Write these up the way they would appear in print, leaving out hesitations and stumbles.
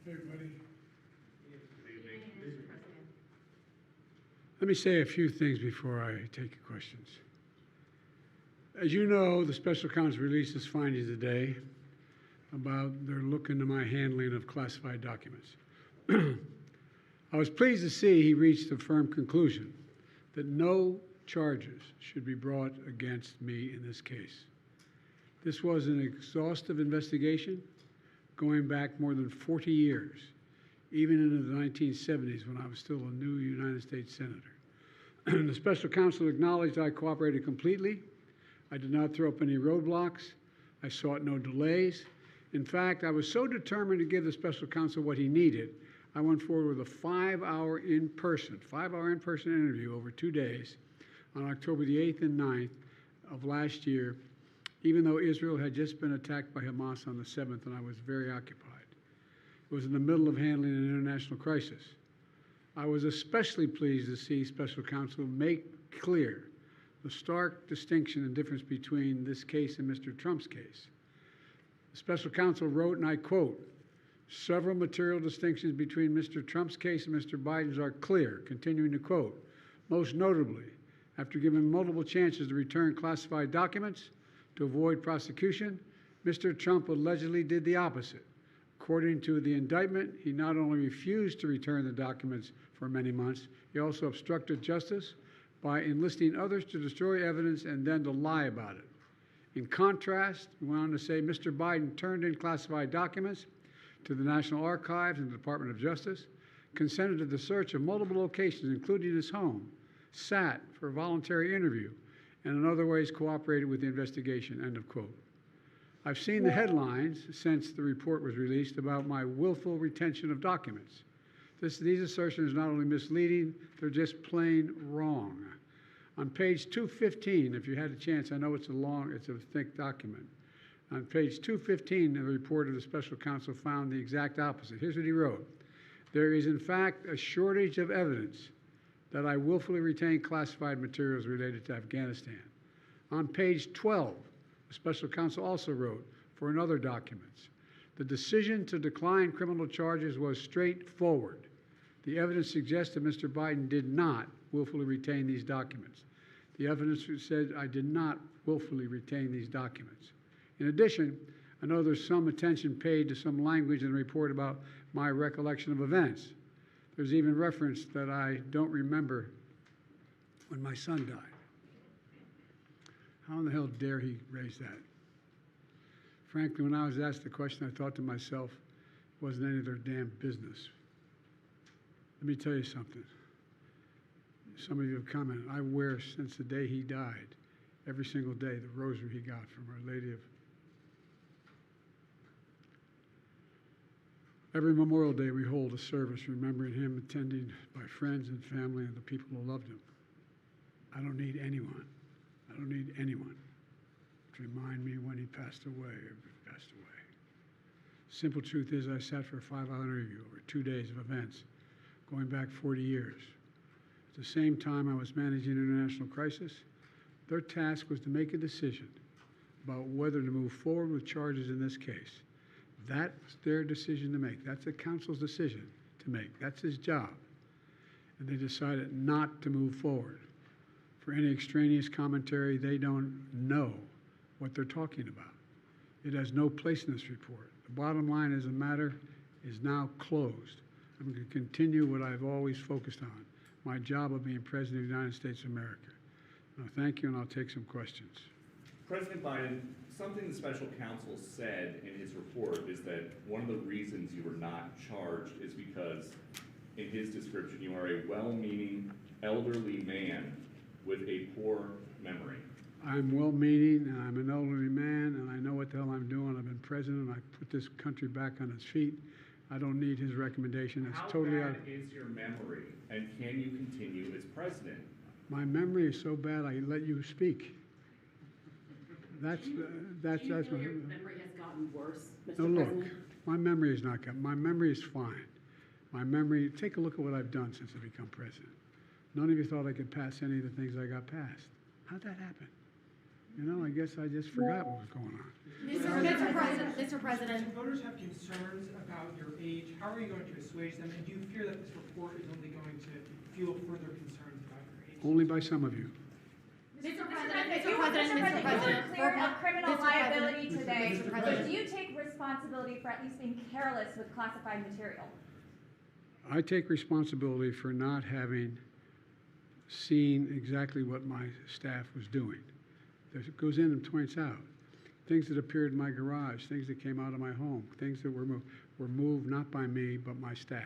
Hey, buddy. Mr. President. Let me say a few things before I take your questions. As you know, the Special Counsel released his findings today about their look into my handling of classified documents. I was pleased to see he reached a firm conclusion that no charges should be brought against me in this case. This was an exhaustive investigation going back more than 40 years, even into the 1970s when I was still a new United States Senator. The Special Counsel acknowledged I cooperated completely. I did not throw up any roadblocks. I sought no delays. In fact, I was so determined to give the Special Counsel what he needed, I went forward with a 5-hour in-person interview over 2 days on October the 8th and 9th of last year, even though Israel had just been attacked by Hamas on the 7th and I was very occupied. It was in the middle of handling an international crisis. I was especially pleased to see Special Counsel make clear the stark distinction and difference between this case and Mr. Trump's case. The Special Counsel wrote, and I quote, "Several material distinctions between Mr. Trump's case and Mr. Biden's are clear," continuing to quote, "Most notably, after given multiple chances to return classified documents to avoid prosecution, Mr. Trump allegedly did the opposite. According to the indictment, he not only refused to return the documents for many months, he also obstructed justice by enlisting others to destroy evidence and then to lie about it. In contrast," we went on to say, "Mr. Biden turned in classified documents to the National Archives and the Department of Justice, consented to the search of multiple locations, including his home, sat for a voluntary interview, and in other ways cooperated with the investigation," end of quote. I've seen the headlines since the report was released about my willful retention of documents. These assertions are not only misleading, they're just plain wrong. On page 215, if you had a chance, I know it's a thick document. On page 215, the report of the Special Counsel found the exact opposite. Here's what he wrote. "There is, in fact, a shortage of evidence that I willfully retained classified materials related to Afghanistan." On page 12, the Special Counsel also wrote, for another documents, "The decision to decline criminal charges was straightforward. The evidence suggests that Mr. Biden did not willfully retain these documents. The evidence said I did not willfully retain these documents. In addition, I know there's some attention paid to some language in the report about my recollection of events. There's even reference that I don't remember when my son died. How in the hell dare he raise that? Frankly, when I was asked the question, I thought to myself, it wasn't any of their damn business. Let me tell you something. Some of you have commented. I wear, since the day he died, every single day, the rosary he got from Our Lady of... Every Memorial Day, we hold a service remembering him, attended by friends and family and the people who loved him. I don't need anyone to remind me when he passed away or if he passed away. Simple truth is I sat for a 5-hour interview over 2 days of events going back 40 years. At the same time I was managing an international crisis, their task was to make a decision about whether to move forward with charges in this case. That was their decision to make. That's the counsel's decision to make. That's his job. And they decided not to move forward. For any extraneous commentary, they don't know what they're talking about. It has no place in this report. The bottom line is the matter is now closed. I'm going to continue what I've always focused on, my job of being President of the United States of America. Now, thank you, and I'll take some questions. President Biden, something the Special Counsel said in his report is that one of the reasons you were not charged is because, in his description, you are a well-meaning elderly man with a poor memory. I'm well-meaning, and I'm an elderly man, and I know what the hell I'm doing. I've been president. I put this country back on its feet. I don't need his recommendation. It's totally How bad is your memory, and can you continue as president? My memory is so bad I let you speak. That's Do you my feel your memory has gotten worse, Mr. No, look, President? my memory is not good. My memory is fine. My memory, take a look at what I've done since I become president. None of you thought I could pass any of the things I got passed. How'd that happen? You know, I guess I just forgot what was going on. Mr. President, If voters have concerns about your age, how are you going to assuage them? And do you fear that this report is only going to fuel further concerns about your age? Only by some of you. Mr. You were clear of criminal Mr. liability President. today. Mr. President. Do you take responsibility for at least being careless with classified material? I take responsibility for not having seen exactly what my staff was doing. It goes in and points out things that appeared in my garage, things that came out of my home, things that were moved not by me, but my staff.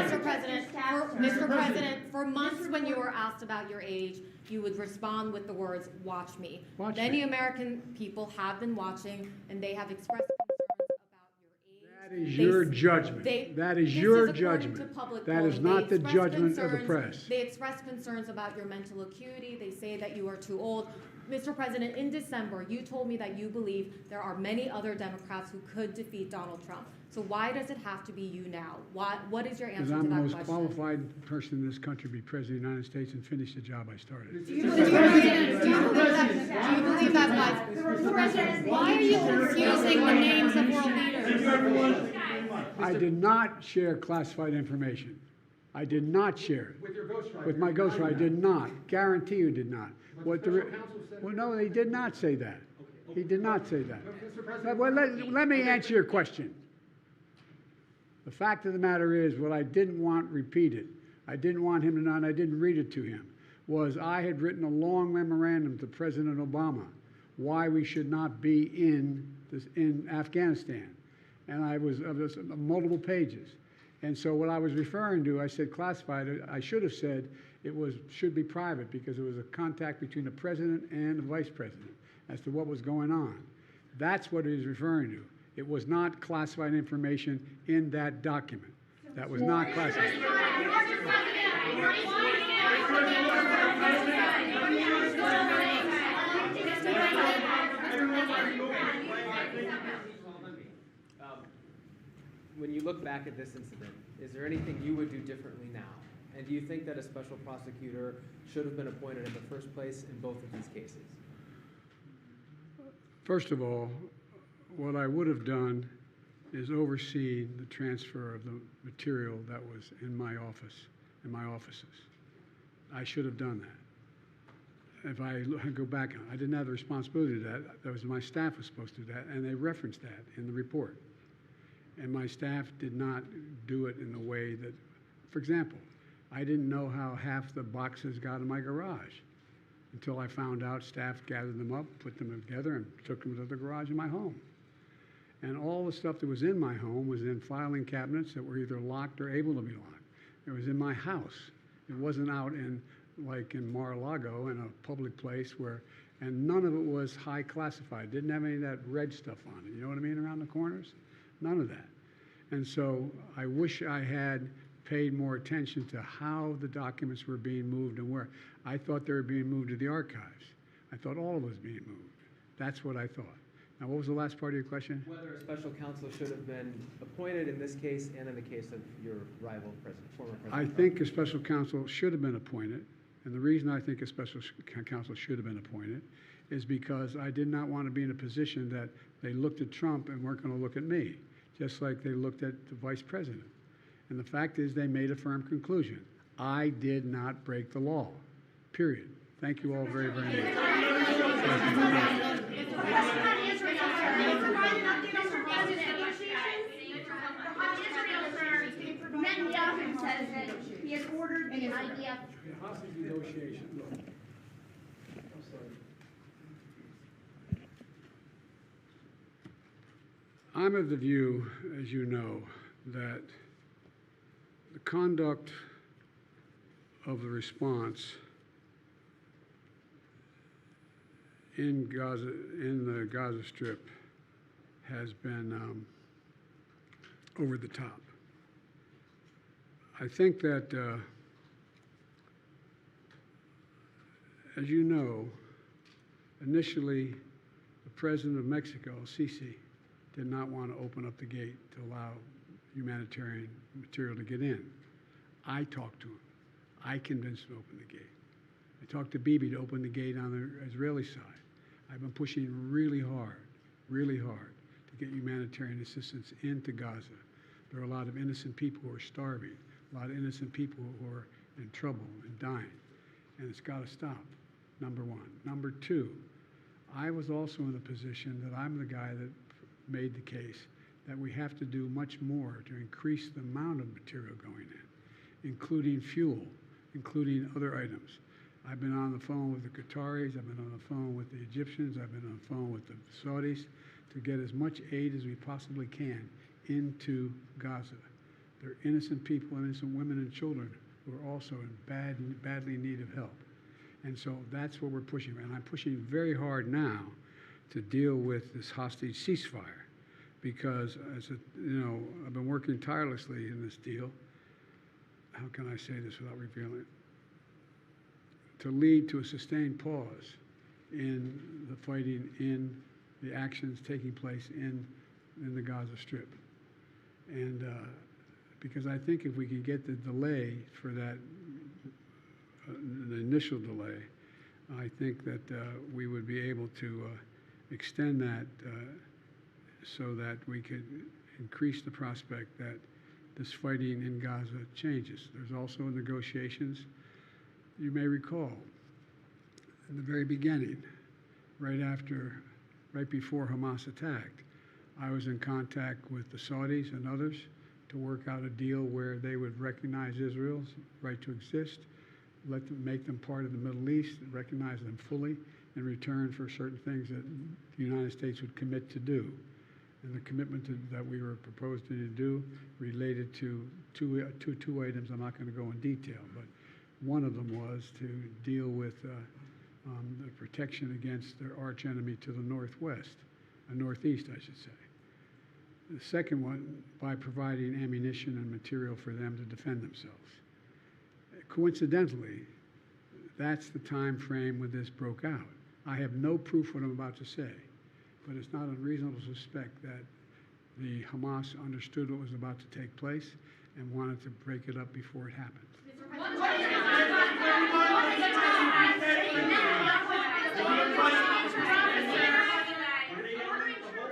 Mr. President, for months when you were asked about your age, you would respond with the words, "Watch me." Watch Many me. American people have been watching, and they have expressed concerns about your age. That is your judgment. That is your judgment. That is not the judgment of the press. They express concerns about your mental acuity. They say that you are too old. Mr. President, in December, you told me that you believe there are many other Democrats who could defeat Donald Trump. So why does it have to be you now? What is your Because answer to I'm the that most question? qualified person in this country to be president of the United States and finish the job I started. Do you believe that, guys? Why are you confusing the names of world leaders? I did not share classified information. I did not share it. With your ghostwriter. With my ghostwriter, I did not. Guarantee you did not. But the special counsel said- Well, no, he did not say that. He did not say that. Mr. President. Well, let me answer your question. The fact of the matter is, what I didn't want repeated, I didn't want him to know, and I didn't read it to him, was I had written a long memorandum to President Obama why we should not be in Afghanistan. And I was multiple pages. And so what I was referring to, I said classified. I should have said should be private because it was a contact between the president and the vice president as to what was going on. That's what he was referring to. It was not classified information in that document. That was not classified. When you look back at this incident, is there anything you would do differently now? And do you think that a special prosecutor should have been appointed in the first place in both of these cases? First of all, what I would have done is oversee the transfer of the material that was in my office, in my offices. I should have done that. If I go back, I didn't have the responsibility to that. That was my staff was supposed to do that, and they referenced that in the report. And my staff did not do it in the way that, for example, I didn't know how half the boxes got in my garage until I found out staff gathered them up, put them together, and took them to the garage in my home. And all the stuff that was in my home was in filing cabinets that were either locked or able to be locked. It was in my house. It wasn't out in, like in Mar-a-Lago, in a public place where, and none of it was high classified. Didn't have any of that red stuff on it. You know what I mean, around the corners? None of that. And so I wish I had paid more attention to how the documents were being moved and where. I thought they were being moved to the archives. I thought all of it was being moved. That's what I thought. Now, what was the last part of your question? Whether a special counsel should have been appointed in this case and in the case of your rival president, former president. I Trump. think a special counsel should have been appointed. And the reason I think a special counsel should have been appointed is because I did not want to be in a position that they looked at Trump and weren't going to look at me, just like they looked at the vice president. And the fact is they made a firm conclusion. I did not break the law, period. Thank you all very, very Netanyahu says that he has ordered the IDF. hostage negotiation, look. I'm sorry. I'm of the view, as you know, that the conduct of the response in Gaza, in the Gaza Strip, has been over the top. I think that, as you know, initially, the president of Mexico, Sisi, did not want to open up the gate to allow humanitarian material to get in. I talked to him. I convinced him to open the gate. I talked to Bibi to open the gate on the Israeli side. I've been pushing really hard to get humanitarian assistance into Gaza. There are a lot of innocent people who are starving, a lot of innocent people who are in trouble and dying, and it's got to stop, number one. Number two, I was also in the position that I'm the guy that made the case that we have to do much more to increase the amount of material going in, including fuel, including other items. I've been on the phone with the Qataris, I've been on the phone with the Egyptians, I've been on the phone with the Saudis to get as much aid as we possibly can into Gaza. There are innocent people, innocent women and children who are also in badly in need of help. And so that's what we're pushing. And I'm pushing very hard now to deal with this hostage ceasefire because, I've been working tirelessly in this deal. How can I say this without revealing it? To lead to a sustained pause in the fighting, in the actions taking place in the Gaza Strip. And because I think if we could get the delay for that, the initial delay, I think that we would be able to extend that so that we could increase the prospect that this fighting in Gaza changes. There's also negotiations. You may recall, in the very beginning, right before Hamas attacked, I was in contact with the Saudis and others to work out a deal where they would recognize Israel's right to exist, make them part of the Middle East, recognize them fully in return for certain things that the United States would commit to do. And the commitment that we were proposing to do related to two items. I'm not going to go in detail, but one of them was to deal with the protection against their arch enemy to the northwest, northeast, I should say. The second one, by providing ammunition and material for them to defend themselves. Coincidentally, that's the time frame when this broke out. I have no proof what I'm about to say, but it's not unreasonable to suspect that the Hamas understood what was about to take place and wanted to break it up before it happened. Mr.